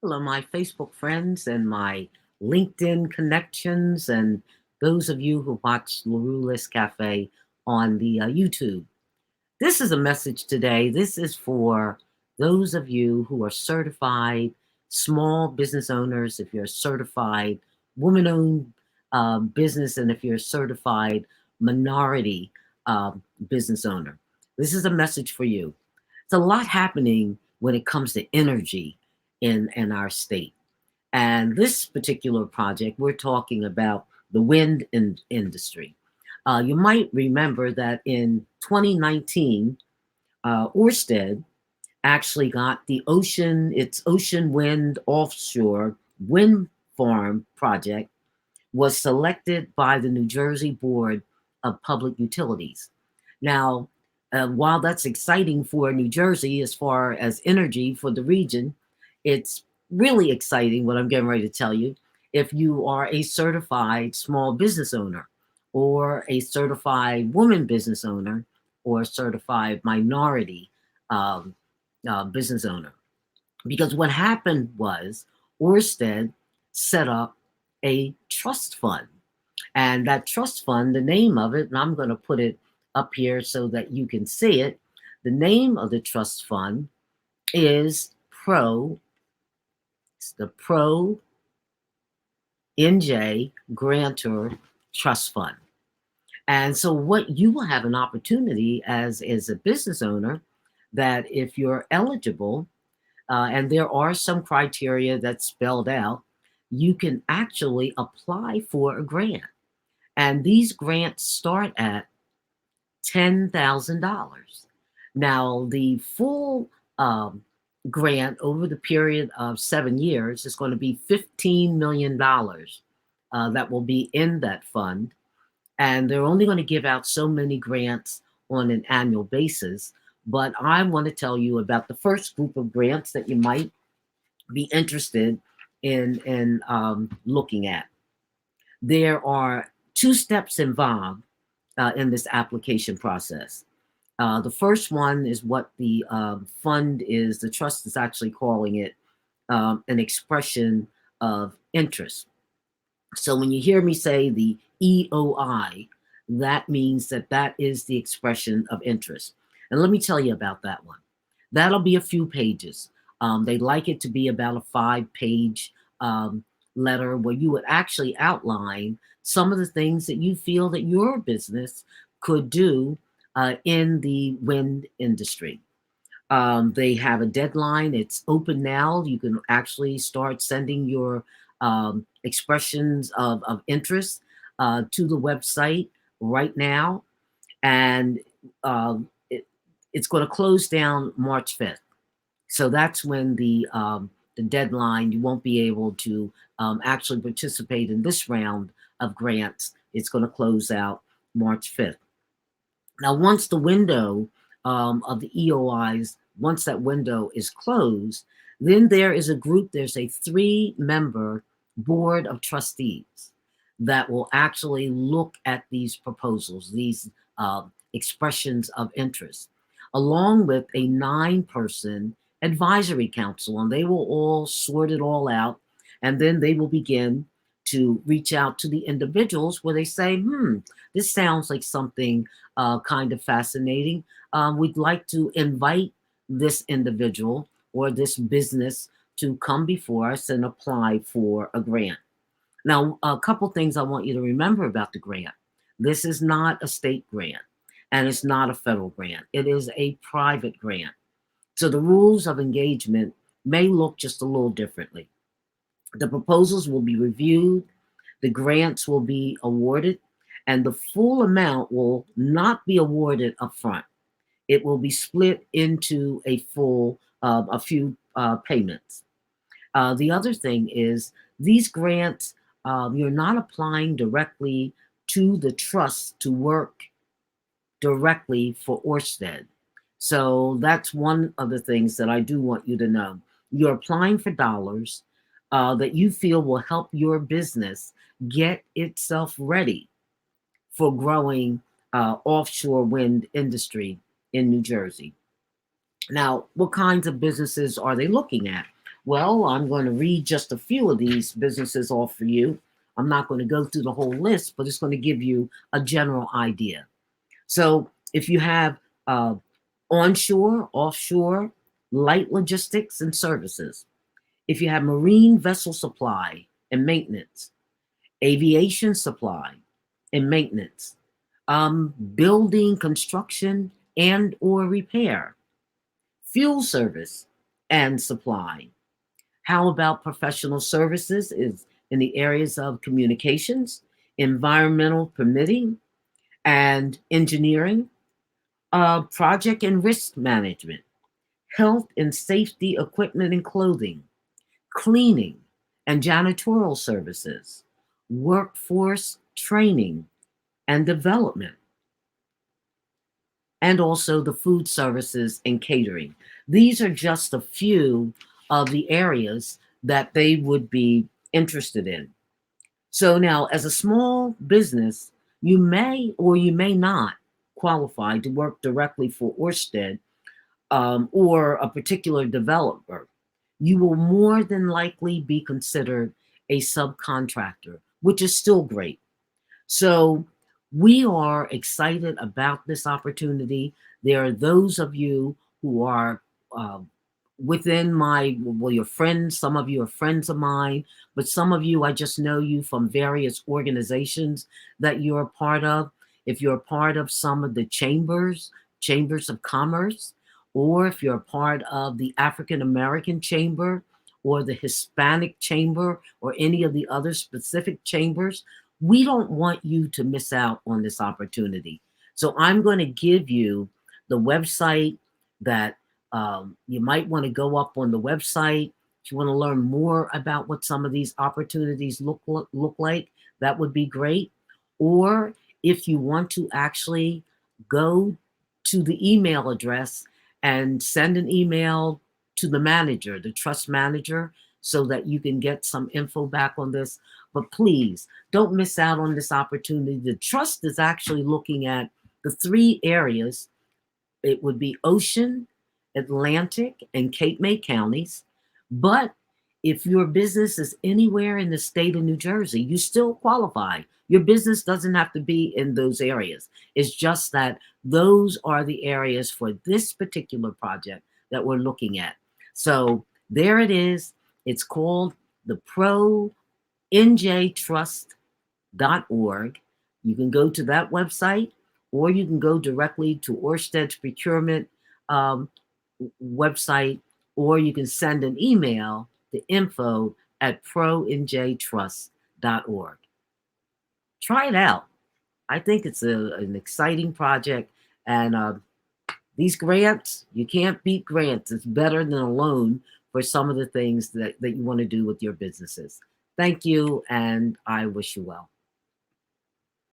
Hello, my Facebook friends and my LinkedIn connections, and those of you who watch Larulus Cafe on the YouTube. This is a message today. This is for those of you who are certified small business owners, if you're a certified woman owned business, and if you're a certified minority business owner. This is a message for you. It's a lot happening when it comes to energy in our state. And this particular project, we're talking about the industry. You might remember that in 2019, Ørsted actually got its Ocean Wind offshore wind farm project was selected by the New Jersey Board of Public Utilities. Now, while that's exciting for New Jersey as far as energy for the region, it's really exciting what I'm getting ready to tell you if you are a certified small business owner or a certified woman business owner or certified minority um, business owner. Because what happened was Orsted set up a trust fund. And that trust fund, the name of it, and I'm going to put it up here so that you can see it. The name of the trust fund is it's the Pro NJ Grantor Trust Fund. And so what you will have an opportunity as a business owner that if you're eligible, and there are some criteria that's spelled out, you can actually apply for a grant. And these grants start at $10,000. Now, the full grant over the period of 7 years is going to be $15 million that will be in that fund. And they're only going to give out so many grants on an annual basis. But I want to tell you about the first group of grants that you might be interested in looking at. There are two steps involved in this application process. The first one is what the fund is, the trust is actually calling it an expression of interest. So when you hear me say the EOI, that means that is the expression of interest. And let me tell you about that one. That'll be a few pages. They'd like it to be about a 5-page letter where you would actually outline some of the things that you feel that your business could do in the wind industry. They have a deadline. It's open now. You can actually start sending your expressions of interest to the website right now. And it's going to close down March 5th. So that's when the deadline, you won't be able to actually participate in this round of grants. It's going to close out March 5th. Now, once the window of the EOIs, once that window is closed, then there's a 3-member board of trustees that will actually look at these proposals, these expressions of interest, along with a 9-person advisory council, and they will all sort it all out, and then they will begin to reach out to the individuals where they say, this sounds like something kind of fascinating. We'd like to invite this individual or this business to come before us and apply for a grant. Now, a couple things I want you to remember about the grant. This is not a state grant and it's not a federal grant. It is a private grant. So the rules of engagement may look just a little differently. The proposals will be reviewed, the grants will be awarded, and the full amount will not be awarded upfront. It will be split into a few payments. The other thing is these grants, you're not applying directly to the trust to work directly for Ørsted. So that's one of the things that I do want you to know. You're applying for dollars that you feel will help your business get itself ready for growing offshore wind industry in New Jersey. Now, what kinds of businesses are they looking at? Well, I'm going to read just a few of these businesses off for you. I'm not going to go through the whole list, but it's going to give you a general idea. So if you have uh, onshore, offshore, light logistics and services, if you have marine vessel supply and maintenance, aviation supply and maintenance, building construction and or repair, fuel service and supply. How about professional services is in the areas of communications, environmental permitting and engineering, project and risk management, health and safety equipment and clothing, cleaning and janitorial services, workforce training and development, and also the food services and catering. These are just a few of the areas that they would be interested in. So now, as a small business, you may or you may not qualify to work directly for Orsted or a particular developer. You will more than likely be considered a subcontractor, which is still great. So we are excited about this opportunity. There are those of you who are uh, within my, well, your friends, some of you are friends of mine, but some of you, I just know you from various organizations that you're a part of. If you're a part of some of the chambers of commerce, or if you're a part of the African American Chamber or the Hispanic Chamber or any of the other specific chambers, we don't want you to miss out on this opportunity. So I'm going to give you the website that you might want to go up on the website. If you want to learn more about what some of these opportunities look like, that would be great. Or if you want to actually go to the email address and send an email to the manager, the trust manager, so that you can get some info back on this. But please don't miss out on this opportunity. The trust is actually looking at the three areas. It would be Ocean, Atlantic, and Cape May counties. But if your business is anywhere in the state of New Jersey, you still qualify. Your business doesn't have to be in those areas. It's just that those are the areas for this particular project that we're looking at. So there it is. It's called the ProNJTrust.org. You can go to that website, or you can go directly to Orsted's procurement um, website, or you can send an email to info@pronjtrust.org. Try it out. I think it's an exciting project. And these grants, you can't beat grants. It's better than a loan for some of the things that you want to do with your businesses. Thank you, and I wish you well.